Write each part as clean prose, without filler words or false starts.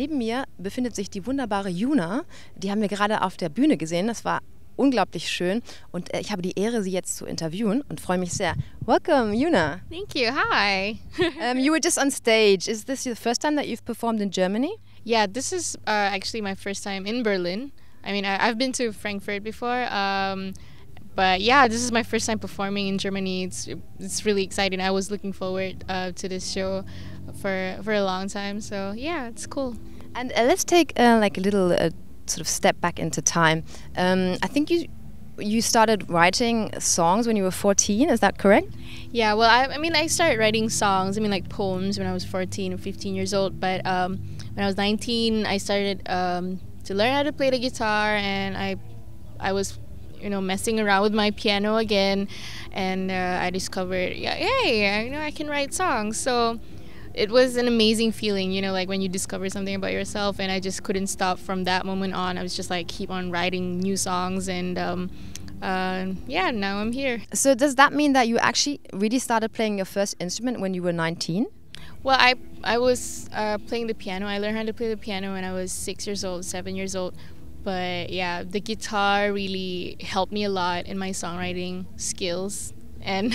Neben mir befindet sich die wunderbare Yuna. Die haben wir gerade auf der Bühne gesehen. Das war unglaublich schön. Und ich habe die Ehre, sie jetzt zu interviewen und freue mich sehr. Welcome, Yuna. Thank you. Hi. You were just on stage. Is this the first time that you've performed in Germany? Yeah, this is actually my first time in Berlin. I mean, I've been to Frankfurt before, but yeah, this is my first time performing in Germany. It's really exciting. I was looking forward to this show for a long time. So yeah, it's cool. And let's take like a little sort of step back into time. I think you started writing songs when you were 14. Is that correct? Yeah. Well, I mean, I started writing songs. I mean, like poems when I was 14 or 15 years old. But when I was 19, I started to learn how to play the guitar, and I was, messing around with my piano again, and I discovered, hey, I can write songs. So it was an amazing feeling, like when you discover something about yourself, and I just couldn't stop from that moment on. I was just like keep on writing new songs, and now I'm here. So does that mean that you actually really started playing your first instrument when you were 19? Well, I was playing the piano. I learned how to play the piano when I was 6 years old, 7 years old. But yeah, the guitar really helped me a lot in my songwriting skills. And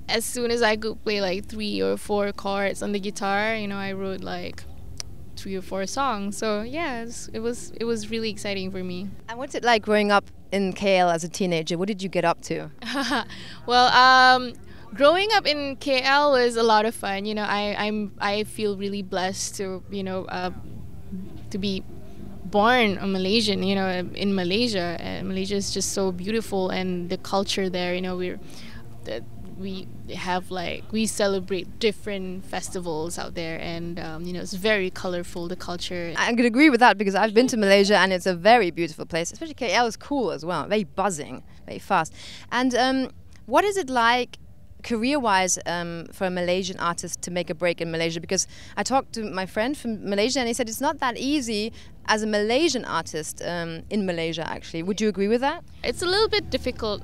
as soon as I could play like 3 or 4 chords on the guitar, I wrote like 3 or 4 songs. So yeah, it was really exciting for me. And what's it like growing up in KL as a teenager? What did you get up to? Well, growing up in KL was a lot of fun. I feel really blessed to be born a Malaysian. In Malaysia, and Malaysia is just so beautiful, and the culture there. We celebrate different festivals out there, and it's very colorful, the culture. I could agree with that because I've been to Malaysia and it's a very beautiful place. Especially KL is cool as well, very buzzing, very fast. And what is it like career-wise for a Malaysian artist to make a break in Malaysia? Because I talked to my friend from Malaysia and he said it's not that easy as a Malaysian artist in Malaysia, actually. Would you agree with that? It's a little bit difficult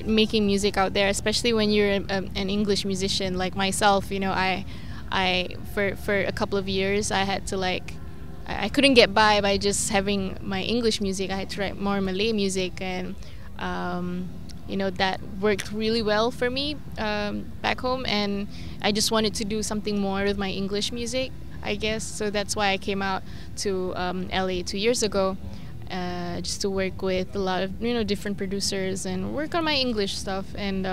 making music out there, especially when you're an English musician like myself. I for a couple of years I had to I couldn't get by just having my English music. I had to write more Malay music, and that worked really well for me back home, and I just wanted to do something more with my English music, I guess. So that's why I came out to LA 2 years ago, just to work with a lot of different producers and work on my English stuff. And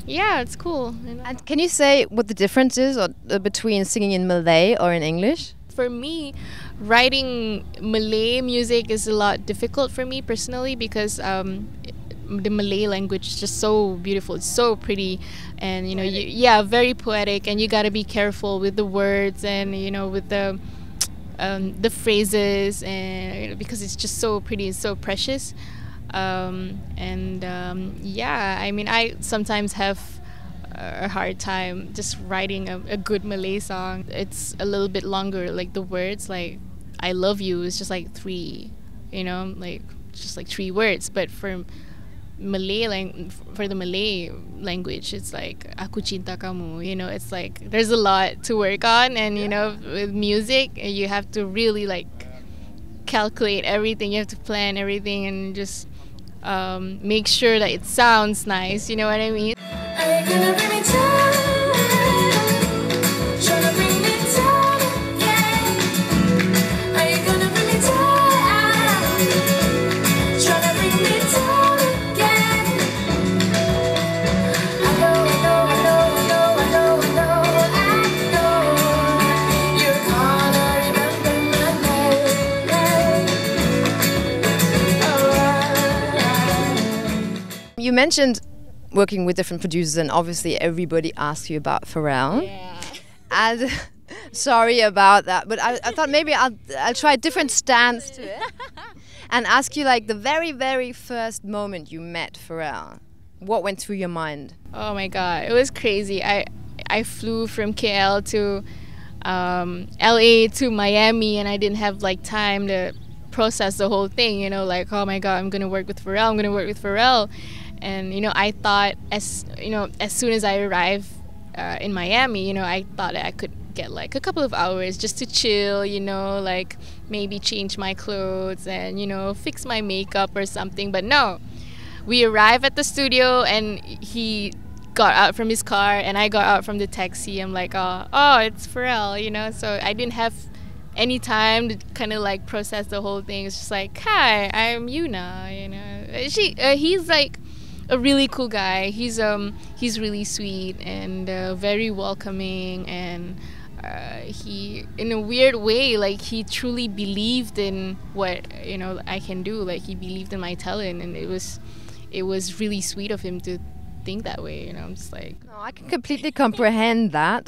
yeah, it's cool. And can you say what the difference is between singing in Malay or in English? For me, writing Malay music is a lot difficult for me personally, because the Malay language is just so beautiful. It's so pretty, and very poetic, and you got to be careful with the words and with the phrases, and because it's just so pretty and so precious. I mean, I sometimes have a hard time just writing a good Malay song. It's a little bit longer, like the words, like I love you is just like 3, just like 3 words. But for the Malay language, it's like aku cinta kamu. It's like there's a lot to work on, and with music you have to really calculate everything. You have to plan everything and just make sure that it sounds nice. You know what I mean? Are you gonna bring me down? Tryna bring me down, yeah. Are you gonna bring me down? Tryna bring me down again. I know you're gonna remember my name. You mentioned working with different producers, and obviously everybody asks you about Pharrell. Yeah. And sorry about that, but I thought maybe I'll try a different stance to it and ask you the very, very first moment you met Pharrell. What went through your mind? Oh my God, it was crazy. I flew from KL to LA to Miami, and I didn't have time to process the whole thing. Oh my God, I'm gonna work with Pharrell. And I thought as soon as I arrived in Miami, I thought that I could get like a couple of hours just to chill, you know, like maybe change my clothes and, you know, fix my makeup or something. But no, we arrived at the studio and he got out from his car and I got out from the taxi. I'm like, oh, it's Pharrell, you know. So I didn't have any time to kind of like process the whole thing. It's just like, hi, I'm Yuna, you know. He's like a really cool guy. He's really sweet and very welcoming, and he, in a weird way, like he truly believed in what, you know, I can do. Like he believed in my talent, and it was really sweet of him to think that way, you know. I'm just like, no, I can completely comprehend that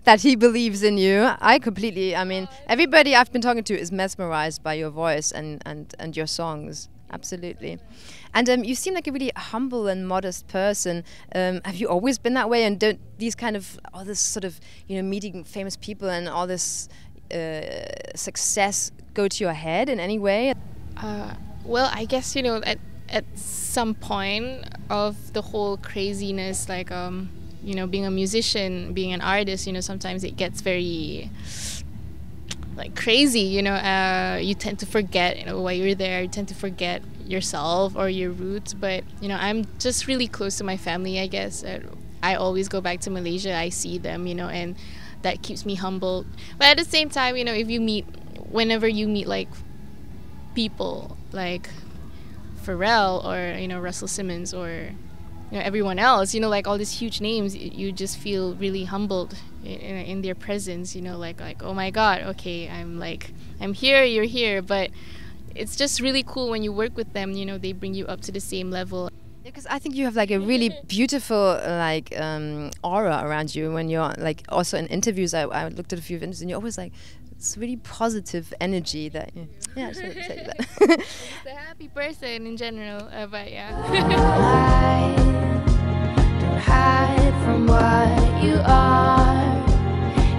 that he believes in you. I mean, everybody I've been talking to is mesmerized by your voice and your songs. Absolutely. And you seem like a really humble and modest person. Have you always been that way? And don't these kind of, all this sort of, you know, meeting famous people and all this success go to your head in any way? Well, I guess, you know, at some point of the whole craziness, like you know, being a musician, being an artist, you know, sometimes it gets very like crazy, you know. You tend to forget, you know, why you're there. You tend to forget yourself or your roots. But, you know, I'm just really close to my family, I guess. I always go back to Malaysia. I see them, you know, and that keeps me humble. But at the same time, you know, whenever you meet like people like Pharrell or, you know, Russell Simmons or, you know, everyone else, you know, like all these huge names, you just feel really humbled in their presence, you know, like oh my God, okay, I'm here, you're here. But it's just really cool when you work with them, you know, they bring you up to the same level. Because I think you have like a really beautiful like aura around you when you're like, also in interviews. I looked at a few interviews and you're always like, it's really positive energy that, yeah, I should say that. Just a happy person in general, but yeah. Don't hide from what you are,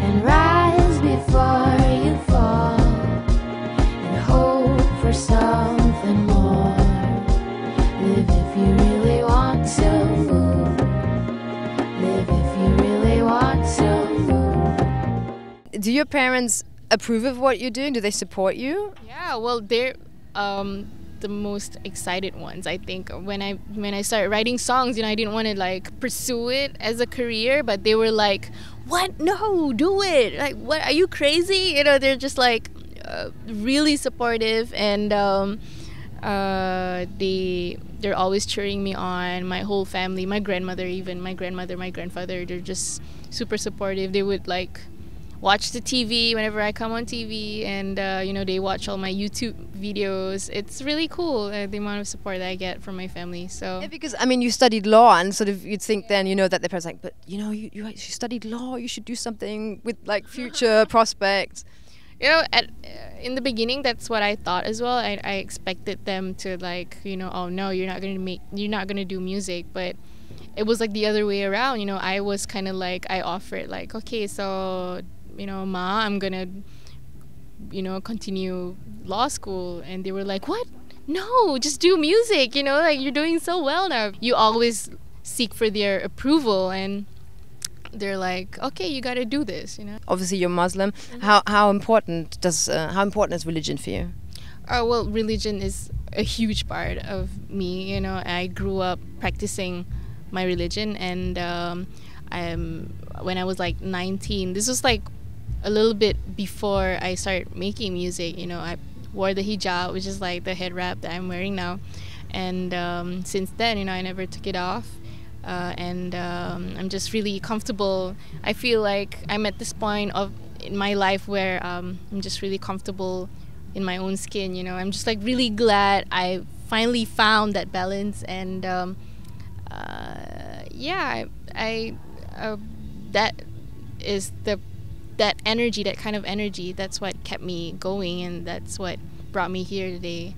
and rise before you fall, and hope for something more. Live if you really want to move. Live if you really want to move. Do your parents approve of what you're doing? Do they support you? Yeah, well, they're the most excited ones, I think. When I started writing songs, you know, I didn't want to like pursue it as a career, but they were like, what? No, do it. Like, what? Are you crazy? You know, they're just like really supportive, and they're always cheering me on. My whole family, my grandmother, my grandfather, they're just super supportive. They would like watch the TV whenever I come on TV, and you know, they watch all my YouTube videos. It's really cool, the amount of support that I get from my family. So yeah, because I mean, you studied law, and sort of you'd think then, you know, that the parents like, but you know, you studied law, you should do something with like future prospects. You know, in the beginning, that's what I thought as well. I expected them to like, you know, oh no, you're not gonna do music. But it was like the other way around. You know, I was kind of like, I offered like, okay, so, you know, Ma, I'm gonna, you know, continue law school. And they were like, what? No, just do music, you know, like you're doing so well now. You always seek for their approval, and they're like, okay, you gotta do this, you know. Obviously you're Muslim. How important is religion for you? Well, religion is a huge part of me, you know. I grew up practicing my religion, and when I was like 19, this was like a little bit before I started making music, you know. I wore the hijab, which is like the head wrap that I'm wearing now, and since then, you know, I never took it off, and I'm just really comfortable. I feel like I'm at this point in my life where I'm just really comfortable in my own skin, you know. I'm just like really glad I finally found that balance, and yeah, that is that energy, that kind of energy, that's what kept me going, and that's what brought me here today.